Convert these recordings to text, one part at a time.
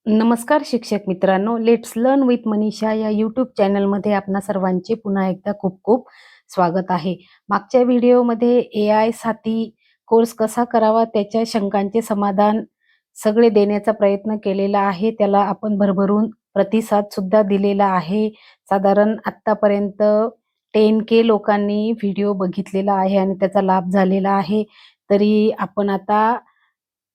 नमस्कार शिक्षक मित्रांनो, लेट्स लर्न विथ मनीषा या यूट्यूब चॅनलमध्ये आपणा सर्वांचे पुन्हा एकदा खूप खूप स्वागत आहे. मागच्या व्हिडिओमध्ये AI साठी कोर्स कसा करावा त्याच्या शंकांचे समाधान सगळे देण्याचा प्रयत्न केलेला आहे. त्याला आपण भरभरून प्रतिसाद सुद्धा दिलेला आहे. साधारण आत्तापर्यंत 10K लोकांनी व्हिडिओ बघितलेला आहे आणि त्याचा लाभ झालेला आहे. तरी आपण आता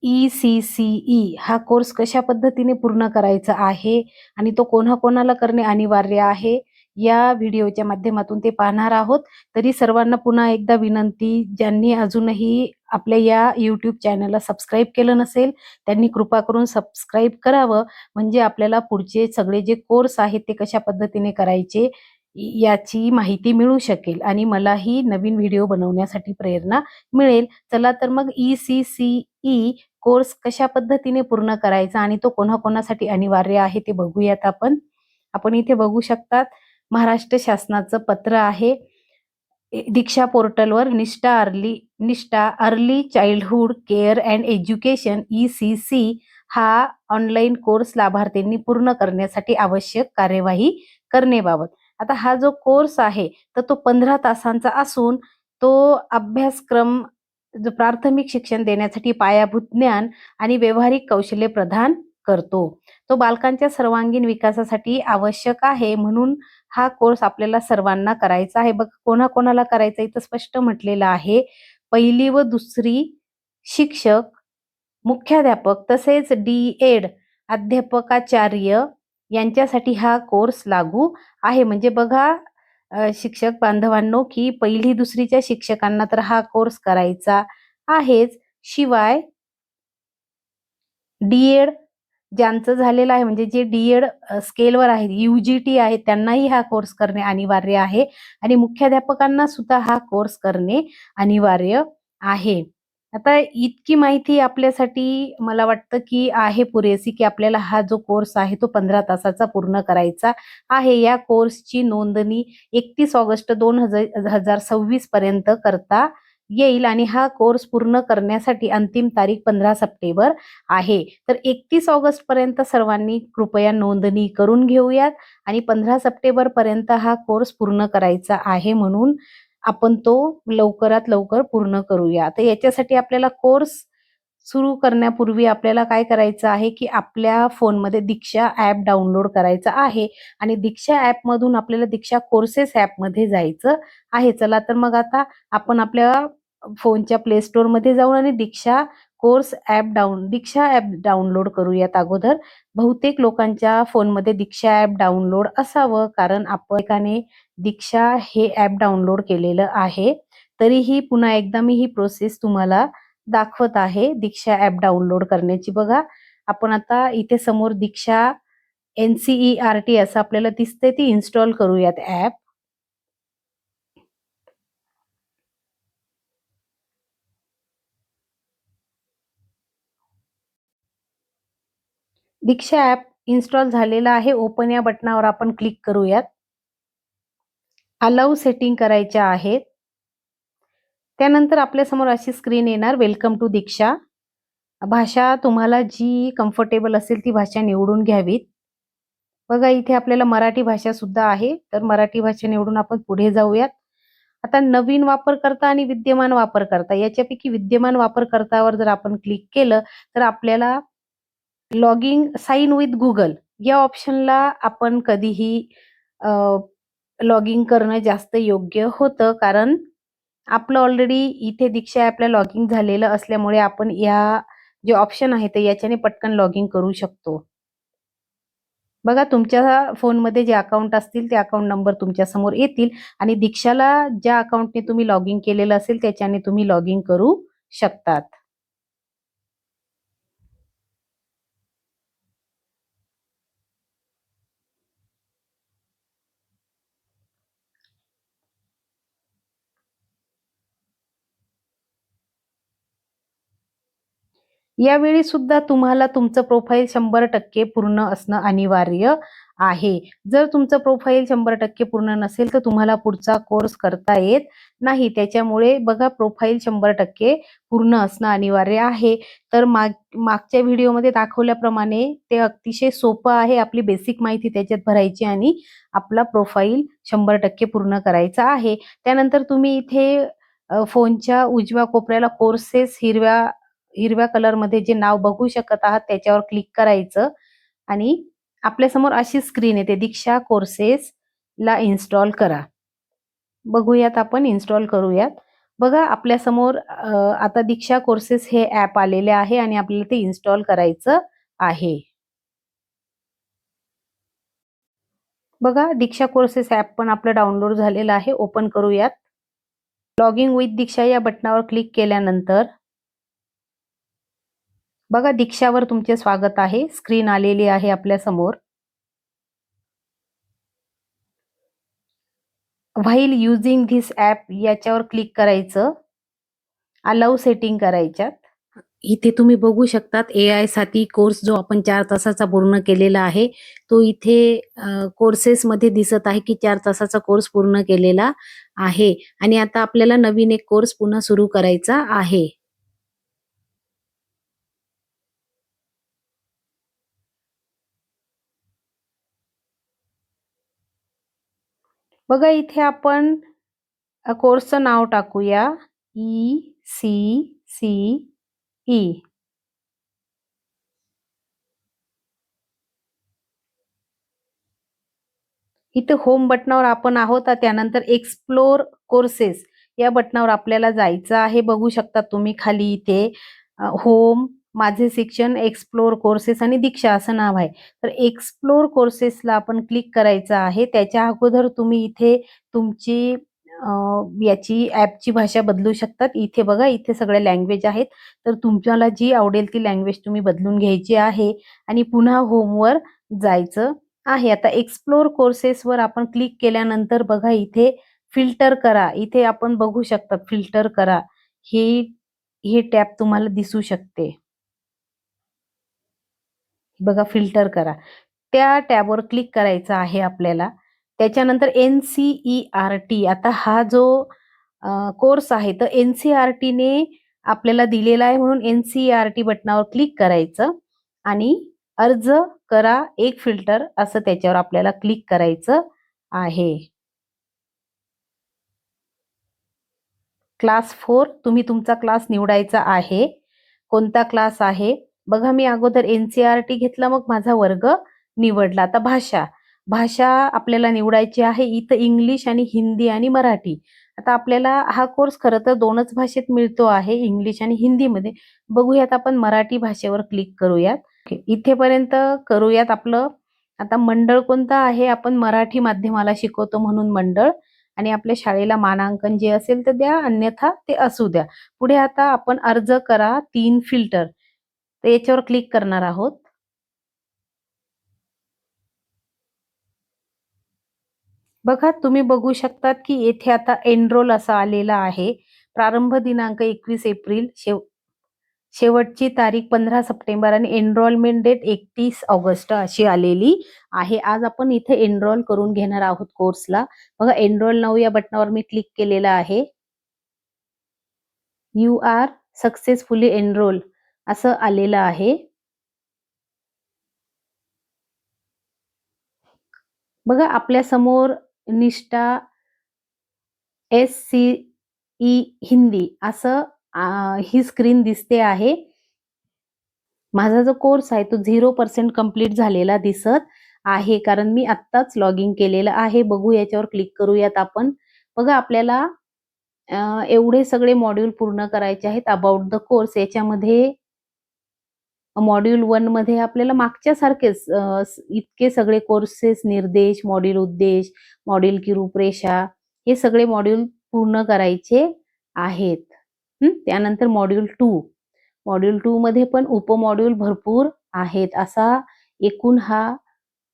ECCE हा कोर्स कशा पद्धतीने पूर्ण करायचा आहे आणि तो कोणाकोणाला करणे अनिवार्य आहे, या व्हिडिओच्या माध्यमातून ते पाहणार आहोत. तरी सर्वांना पुन्हा एकदा विनंती, ज्यांनी अजूनही आपल्या या यूट्यूब चॅनलला सबस्क्राईब केलं नसेल, त्यांनी कृपा करून सबस्क्राईब करावं. म्हणजे आपल्याला पुढचे सगळे जे कोर्स आहेत ते कशा पद्धतीने करायचे याची माहिती मिळू शकेल आणि मलाही नवीन व्हिडिओ बनवण्यासाठी प्रेरणा मिळेल. चला तर मग ECCE कोर्स कशा पद्धतीने पूर्ण करायचा आणि तो कोणाकोणासाठी अनिवार्य आहे ते बघूयात आपण. आपण इथे बघू शकतात, महाराष्ट्र शासनाचं पत्र आहे. दीक्षा पोर्टलवर निष्ठा early childhood care and education ECC हा ऑनलाईन कोर्स लाभार्थ्यांनी पूर्ण करण्यासाठी आवश्यक कार्यवाही करण्याबाबत. आता हा जो कोर्स आहे तर तो 15 तासांचा असून तो अभ्यासक्रम जो प्राथमिक शिक्षण देण्यासाठी पायाभूत ज्ञान आणि व्यावहारिक कौशल्य प्रदान करतो. तो बालकांच्या सर्वांगीण विकासासाठी आवश्यक आहे, म्हणून हा कोर्स आपल्याला सर्वांना करायचा आहे. बघ कोणाकोणाला करायचा इथं स्पष्ट म्हटलेलं आहे. पहिली व दुसरी शिक्षक, मुख्याध्यापक तसेच D.एड अध्यापकाचार्य यांच्यासाठी हा कोर्स लागू आहे. म्हणजे बघा शिक्षक बांधवांनो, की पहिली दुसरीच्या शिक्षकांना तर हा कोर्स करायचा आहेच. शिवाय D.एड ज्यांचं झालेलं आहे, म्हणजे जे D.एड स्केलवर आहेत, UGT आहे, त्यांनाही हा कोर्स करणे अनिवार्य आहे आणि मुख्याध्यापकांना सुद्धा हा कोर्स करणे अनिवार्य आहे. आता इतकी माहिती आपल्यासाठी मला वाटतं की आहे पुरेसी, की आपल्याला हा जो कोर्स आहे तो 15 तासाचा पूर्ण करायचा आहे. या कोर्सची नोंदणी 31 ऑगस्ट 2026 पर्यंत करता येईल आणि हा कोर्स पूर्ण करण्यासाठी अंतिम तारीख 15 सप्टेंबर आहे. तर 31 ऑगस्ट पर्यंत सर्वांनी कृपया नोंदणी करून घेऊयात आणि 15 सप्टेंबर पर्यंत हा कोर्स पूर्ण करायचा आहे, म्हणून आपण तो लवकरात लवकर पूर्ण करूया. तर याच्यासाठी आपल्याला कोर्स सुरू करण्यापूर्वी आपल्याला काय करायचं आहे, की आपल्या फोनमध्ये दीक्षा ॲप डाउनलोड करायचा आहे आणि दीक्षा ॲपमधून आपल्याला दीक्षा कोर्सेस ॲपमध्ये जायचं आहे. चला तर मग आता आपण आपल्या फोनच्या प्ले स्टोअरमध्ये जाऊन आणि दीक्षा ॲप डाउनलोड करूयात अगोदर. बहुतेक लोकांच्या फोनमध्ये दीक्षा ॲप डाउनलोड असावं, कारण आपण एकाने दीक्षा हे ॲप डाउनलोड केलेलं आहे. तरीही पुन्हा एकदा मी ही प्रोसेस तुम्हाला दाखवत आहे दीक्षा ॲप डाउनलोड करण्याची. बघा, आपण आता इथे समोर दीक्षा NCERT असं आपल्याला दिसतंय, ती इन्स्टॉल करूयात ॲप. दीक्षा ॲप इन्स्टॉल झालेला आहे. ओपन या बटनावर आपण क्लिक करूयात. अलाऊ सेटिंग करायच्या आहेत. त्यानंतर आपल्यासमोर अशी स्क्रीन येणार, वेलकम टू दीक्षा. भाषा तुम्हाला जी कम्फर्टेबल असेल ती भाषा निवडून घ्यावीत. बघा इथे आपल्याला मराठी भाषा सुद्धा आहे, तर मराठी भाषा निवडून आपण पुढे जाऊयात. आता नवीन वापरकर्ता आणि विद्यमान वापरकर्ता याच्यापैकी विद्यमान वापरकर्त्यावर जर आपण क्लिक केलं तर आपल्याला साइन विथ गुगल या ऑप्शनला आपण कधीही लॉगिन करणं जास्त योग्य होतं, कारण आपलं ऑलरेडी इथे दीक्षा ॲपला लॉगिन झालेलं असल्यामुळे आपण या जे ऑप्शन आहे ते याच्याने पटकन लॉगिन करू शकतो. बघा तुमच्या फोनमध्ये जे अकाउंट असतील ते अकाउंट नंबर तुमच्या समोर येतील आणि दीक्षाला ज्या अकाउंटने तुम्ही लॉगिन केलेलं असेल त्याच्याने तुम्ही लॉगिन करू शकतात. यावेळी सुद्धा तुम्हाला तुमचं प्रोफाईल 100% पूर्ण असणं अनिवार्य आहे. जर तुमचं प्रोफाईल 100% पूर्ण नसेल तर तुम्हाला पुढचा कोर्स करता येत नाही. त्याच्यामुळे बघा प्रोफाईल 100% पूर्ण असणं अनिवार्य आहे. तर मागच्या व्हिडिओमध्ये दाखवल्याप्रमाणे ते अतिशय सोपं आहे. आपली बेसिक माहिती त्याच्यात भरायची आणि आपला प्रोफाईल 100% पूर्ण करायचा आहे. त्यानंतर तुम्ही इथे फोनच्या उजव्या कोपऱ्याला कोर्सेस हिरव्या हिरव्या कलरमध्ये जे नाव बघू शकत आहात त्याच्यावर क्लिक करायचं आणि आपल्यासमोर अशी स्क्रीन येते, दीक्षा कोर्सेसला इन्स्टॉल करा. बघूयात आपण इन्स्टॉल करूयात. बघा आपल्यासमोर आता दीक्षा कोर्सेस हे ॲप आलेले आहे आणि आपल्याला ते इन्स्टॉल करायचं आहे. बघा दीक्षा कोर्सेस ॲप पण आपलं डाउनलोड झालेलं आहे. ओपन करूयात. लॉगिन विथ दीक्षा या बटनावर क्लिक केल्यानंतर बघा दीक्षावर तुमचे स्वागत आहे. स्क्रीन आलेली आहे आपल्या समोर. व्हाईल युजिंग धिस ॲप याच्यावर क्लिक करायचं. अलाउ सेटिंग करायच्यात. इथे तुम्ही बघू शकतात AI साठी कोर्स जो आपण 4 तासाचा पूर्ण केलेला आहे, तो इथे कोर्सेसमध्ये दिसत आहे की 4 तासाचा कोर्स पूर्ण केलेला आहे आणि आता आपल्याला नवीन एक कोर्स पुन्हा सुरू करायचा आहे. बघा इथे आपण कोर्सचं नाव टाकूया ECCE. इथे होम बटनावर आपण आहोत. त्यानंतर एक्सप्लोर कोर्सेस या बटनावर आपल्याला जायचं आहे. बघू शकता तुम्ही खाली इथे होम, माझे शिक्षण, एक्सप्लोर कोर्सेस आणि दीक्षा असं नाव आहे. तर एक्सप्लोर कोर्सेसला आपण क्लिक करायचं आहे. त्याच्या अगोदर तुम्ही इथे तुमची याची ॲपची भाषा बदलू शकतात. इथे बघा इथे सगळे लँग्वेज आहेत. तर तुम्हाला जी आवडेल ती लँग्वेज तुम्ही बदलून घ्यायची आहे आणि पुन्हा होमवर जायचं आहे. आता एक्सप्लोर कोर्सेसवर आपण क्लिक केल्यानंतर बघा इथे फिल्टर करा. इथे आपण बघू शकता फिल्टर करा. हे टॅब तुम्हाला दिसू शकते. बघा फिल्टर करा. त्या टॅबवर क्लिक करायचं आहे आपल्याला. त्याच्यानंतर NCERT आता हा जो कोर्स आहे तर NCERTने आपल्याला दिलेला आहे म्हणून NCERT बटनावर क्लिक करायचं आणि अर्ज करा एक फिल्टर असं त्याच्यावर आपल्याला क्लिक करायचं आहे. क्लास 4 तुम्ही तुमचा क्लास निवडायचा आहे. कोणता क्लास आहे? बघा मी अगोदर NCERT घेतला मग माझा वर्ग निवडला. आता भाषा आपल्याला निवडायची आहे. इथं इंग्लिश आणि हिंदी आणि मराठी. आता आपल्याला हा कोर्स खरं तर 2च भाषेत मिळतो आहे, इंग्लिश आणि हिंदीमध्ये. बघूयात आपण मराठी भाषेवर क्लिक करूयात. इथेपर्यंत करूयात आपलं. आता मंडळ कोणतं आहे? आपण मराठी माध्यमाला शिकवतो म्हणून मंडळ आणि आपल्या शाळेला मानांकन जे असेल तर द्या, अन्यथा ते असू द्या. पुढे आता आपण अर्ज करा 3 फिल्टर. तर याच्यावर क्लिक करणार आहोत. बघा तुम्ही बघू शकतात की येथे आता एनरोल असं आलेलं आहे. प्रारंभ दिनांक 21 एप्रिल, शेवटची तारीख 15 सप्टेंबर आणि एनरोलमेंट डेट 31 ऑगस्ट अशी आलेली आहे. आज आपण इथे एनरोल करून घेणार आहोत कोर्सला. बघा एनरोल नाऊ या बटनावर मी क्लिक केलेलं आहे. यू आर सक्सेसफुली एनरोल असं आलेलं आहे. बघा आपल्या समोर निष्ठा SCE हिंदी असं ही स्क्रीन दिसते आहे. माझा जो कोर्स आहे तो 0% कंप्लीट झालेला दिसत आहे कारण मी आत्ताच लॉगिन केलेलं आहे. बघू याच्यावर क्लिक करूयात आपण. बघा आपल्याला एवढे सगळे मॉड्यूल पूर्ण करायचे आहेत अबाउट द कोर्स. याच्यामध्ये मॉड्यूल 1 मध्ये आपल्याला मागच्यासारखेच इतके सगळे कोर्सेस, निर्देश, मॉड्यूल उद्देश, मॉड्यूल की रूपरेषा हे सगळे मॉड्यूल पूर्ण करायचे आहेत. त्यानंतर मॉड्यूल 2 मध्ये पण उपमॉड्यूल भरपूर आहेत. असा एकूण हा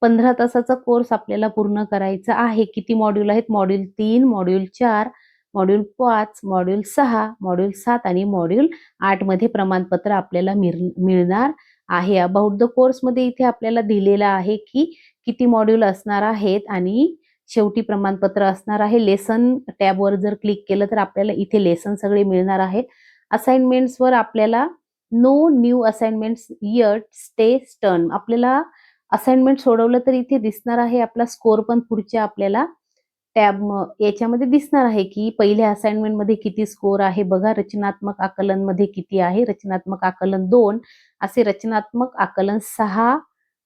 15 तासाचा कोर्स आपल्याला पूर्ण करायचा आहे. किती मॉड्यूल आहेत? Module 3, module 4, module 5, module 6, module 7 आणि मॉड्यूल 8 मध्ये प्रमाणपत्र आपल्याला मिळणार आहे. अबाउट द कोर्समध्ये इथे आपल्याला दिलेलं आहे की किती मॉड्यूल असणार आहेत आणि शेवटी प्रमाणपत्र असणार आहे. लेसन टॅबवर जर क्लिक केलं तर आपल्याला इथे लेसन सगळे मिळणार आहेत. असाइनमेंट्सवर आपल्याला no new assignments yet stay stern, आपल्याला असाइनमेंट सोडवलं तर इथे दिसणार आहे. आपला स्कोर पण पुढच्या आपल्याला टॅब याच्यामध्ये दिसणार आहे की पहिल्या असाइनमेंट मध्ये किती स्कोर आहे बघा. रचनात्मक आकलन मध्ये किती आहे, रचनात्मक आकलन 2, असे रचनात्मक आकलन 6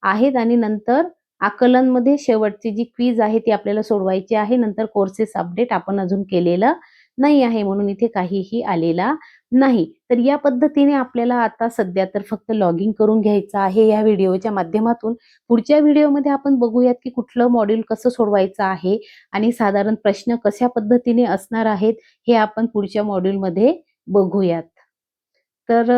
आहेत. आणि नंतर आकलन मध्ये शेवटची जी क्विज आहे ती आपल्याला सोडवायची आहे. नंतर कोर्सेस अपडेट आपण अजून केलेलं नाही आहे म्हणून इथे काहीही आलेला नाही. तर या पद्धतीने आपल्याला आता सध्या तर फक्त लॉग इन करून घ्यायचं आहे या व्हिडिओच्या माध्यमातून. पुढच्या व्हिडिओमध्ये आपण बघूयात की कुठलं मॉड्यूल कसं सोडवायचं आहे आणि साधारण प्रश्न कशा पद्धतीने असणार आहेत हे आपण पुढच्या मॉड्यूलमध्ये बघूयात. तर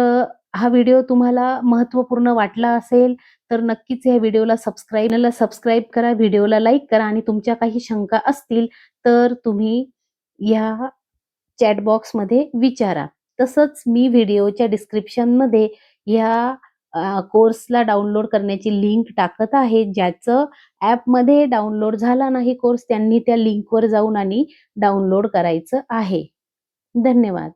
हा व्हिडिओ तुम्हाला महत्त्वपूर्ण वाटला असेल तर नक्कीच या व्हिडिओला सबस्क्राईब करा, व्हिडिओला लाईक करा आणि तुमच्या काही शंका असतील तर तुम्ही या चॅट बॉक्समध्ये विचारा. तसंच मी व्हिडिओच्या डिस्क्रिप्शनमध्ये या कोर्सला डाउनलोड करण्याची लिंक टाकत आहे. ज्याचं ॲपमध्ये डाउनलोड झाला नाही कोर्स त्यांनी त्या लिंकवर जाऊन आणि डाउनलोड करायचं आहे. धन्यवाद.